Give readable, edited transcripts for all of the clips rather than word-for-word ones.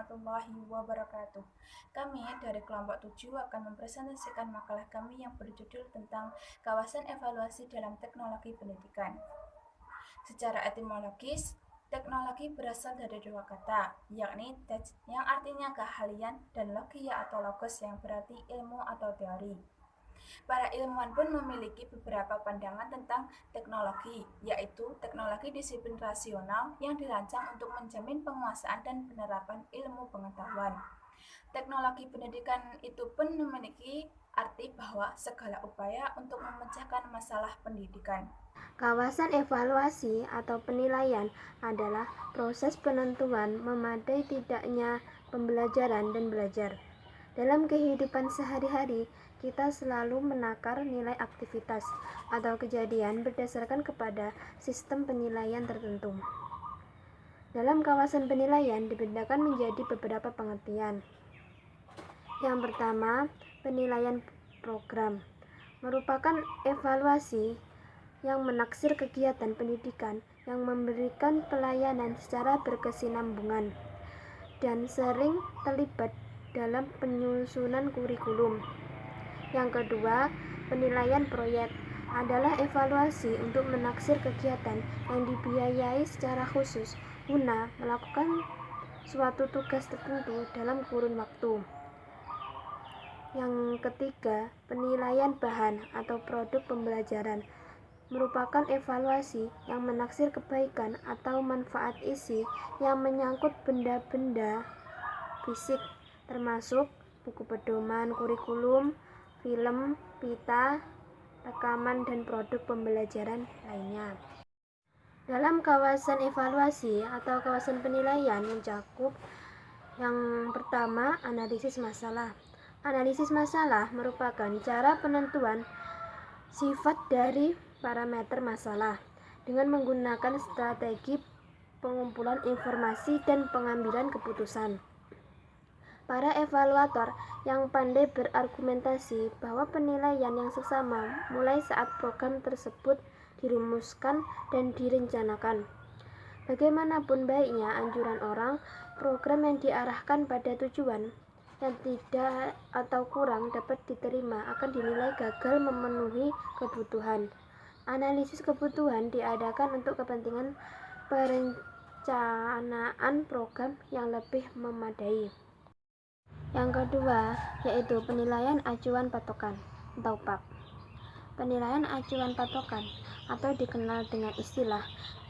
warahmatullahi wabarakatuh. Kami dari kelompok 7 akan mempresentasikan makalah kami yang berjudul tentang kawasan evaluasi dalam teknologi pendidikan. Secara etimologis, teknologi berasal dari dua kata, yakni tech yang artinya keahlian dan logia atau logos yang berarti ilmu atau teori. Para ilmuwan pun memiliki beberapa pandangan tentang teknologi, yaitu teknologi disiplin rasional yang dirancang untuk menjamin penguasaan dan penerapan ilmu pengetahuan. Teknologi pendidikan itu pun memiliki arti bahwa segala upaya untuk memecahkan masalah pendidikan. Kawasan evaluasi atau penilaian adalah proses penentuan memadai tidaknya pembelajaran dan belajar. Dalam kehidupan sehari-hari, kita selalu menakar nilai aktivitas atau kejadian berdasarkan kepada sistem penilaian tertentu. Dalam kawasan penilaian dibedakan menjadi beberapa pengertian. Yang pertama, penilaian program merupakan evaluasi yang menaksir kegiatan pendidikan yang memberikan pelayanan secara berkesinambungan dan sering terlibat dalam penyusunan kurikulum. Yang kedua, penilaian proyek adalah evaluasi untuk menaksir kegiatan yang dibiayai secara khusus guna melakukan suatu tugas tertentu dalam kurun waktu. Yang ketiga, penilaian bahan atau produk pembelajaran merupakan evaluasi yang menaksir kebaikan atau manfaat isi yang menyangkut benda-benda fisik, termasuk buku pedoman, kurikulum, film, pita, rekaman, dan produk pembelajaran lainnya. Dalam kawasan evaluasi atau kawasan penilaian mencakup yang pertama, analisis masalah. Analisis masalah merupakan cara penentuan sifat dari parameter masalah dengan menggunakan strategi pengumpulan informasi dan pengambilan keputusan. Para evaluator yang pandai berargumentasi bahwa penilaian yang seksama mulai saat program tersebut dirumuskan dan direncanakan. Bagaimanapun baiknya anjuran orang, program yang diarahkan pada tujuan yang tidak atau kurang dapat diterima akan dinilai gagal memenuhi kebutuhan. Analisis kebutuhan diadakan untuk kepentingan perencanaan program yang lebih memadai. Yang kedua, yaitu penilaian acuan patokan atau PAP. Penilaian acuan patokan atau dikenal dengan istilah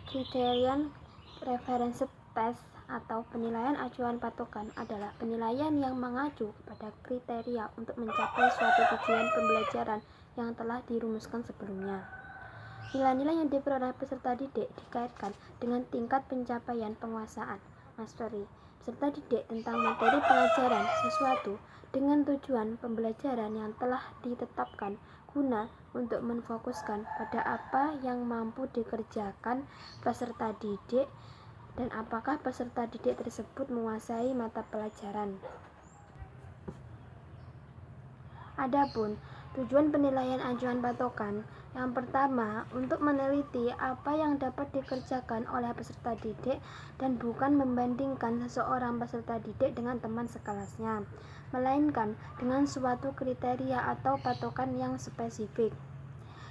Criterion Reference Test atau penilaian acuan patokan adalah penilaian yang mengacu pada kriteria untuk mencapai suatu tujuan pembelajaran yang telah dirumuskan sebelumnya. Nilai-nilai yang diperoleh peserta didik dikaitkan dengan tingkat pencapaian penguasaan, mastery, peserta didik tentang materi pelajaran sesuatu dengan tujuan pembelajaran yang telah ditetapkan guna untuk menfokuskan pada apa yang mampu dikerjakan peserta didik dan apakah peserta didik tersebut menguasai mata pelajaran. Adapun tujuan penilaian acuan patokan yang pertama untuk meneliti apa yang dapat dikerjakan oleh peserta didik dan bukan membandingkan seseorang peserta didik dengan teman sekelasnya, melainkan dengan suatu kriteria atau patokan yang spesifik.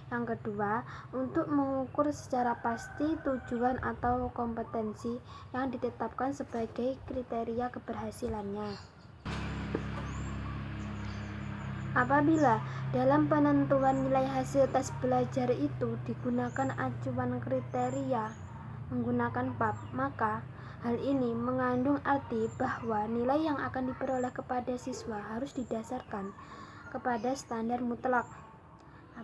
Yang kedua, untuk mengukur secara pasti tujuan atau kompetensi yang ditetapkan sebagai kriteria keberhasilannya. Apabila dalam penentuan nilai hasil tes belajar itu digunakan acuan kriteria menggunakan PAP, maka hal ini mengandung arti bahwa nilai yang akan diperoleh kepada siswa harus didasarkan kepada standar mutlak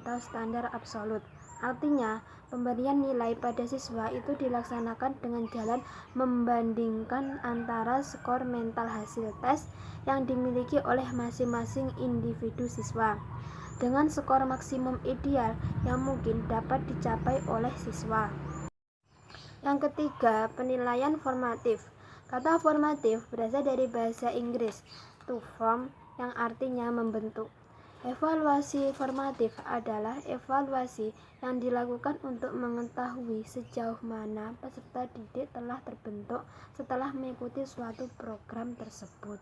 atau standar absolut. Artinya, pemberian nilai pada siswa itu dilaksanakan dengan jalan membandingkan antara skor mental hasil tes yang dimiliki oleh masing-masing individu siswa dengan skor maksimum ideal yang mungkin dapat dicapai oleh siswa. Yang ketiga, penilaian formatif. Kata formatif berasal dari bahasa Inggris to form yang artinya membentuk. Evaluasi formatif adalah evaluasi yang dilakukan untuk mengetahui sejauh mana peserta didik telah terbentuk setelah mengikuti suatu program tersebut.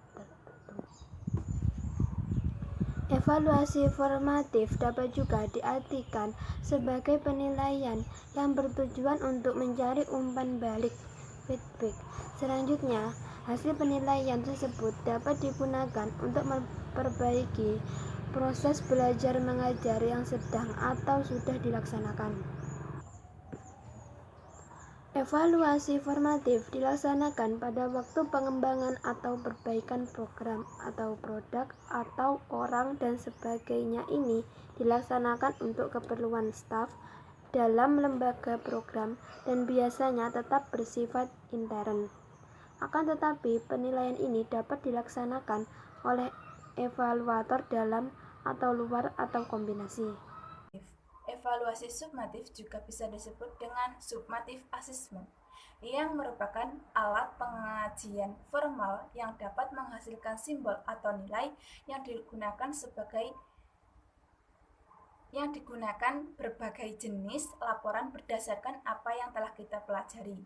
Evaluasi formatif dapat juga diartikan sebagai penilaian yang bertujuan untuk mencari umpan balik feedback. Selanjutnya, hasil penilaian tersebut dapat digunakan untuk memperbaiki proses belajar mengajar yang sedang atau sudah dilaksanakan. Evaluasi formatif dilaksanakan pada waktu pengembangan atau perbaikan program atau produk atau orang dan sebagainya. Ini dilaksanakan untuk keperluan staf dalam lembaga program dan biasanya tetap bersifat intern. Akan tetapi, penilaian ini dapat dilaksanakan oleh evaluator dalam atau luar atau kombinasi. Evaluasi summatif juga bisa disebut dengan summative assessment, yang merupakan alat pengajian formal yang dapat menghasilkan simbol atau nilai yang digunakan berbagai jenis laporan berdasarkan apa yang telah kita pelajari.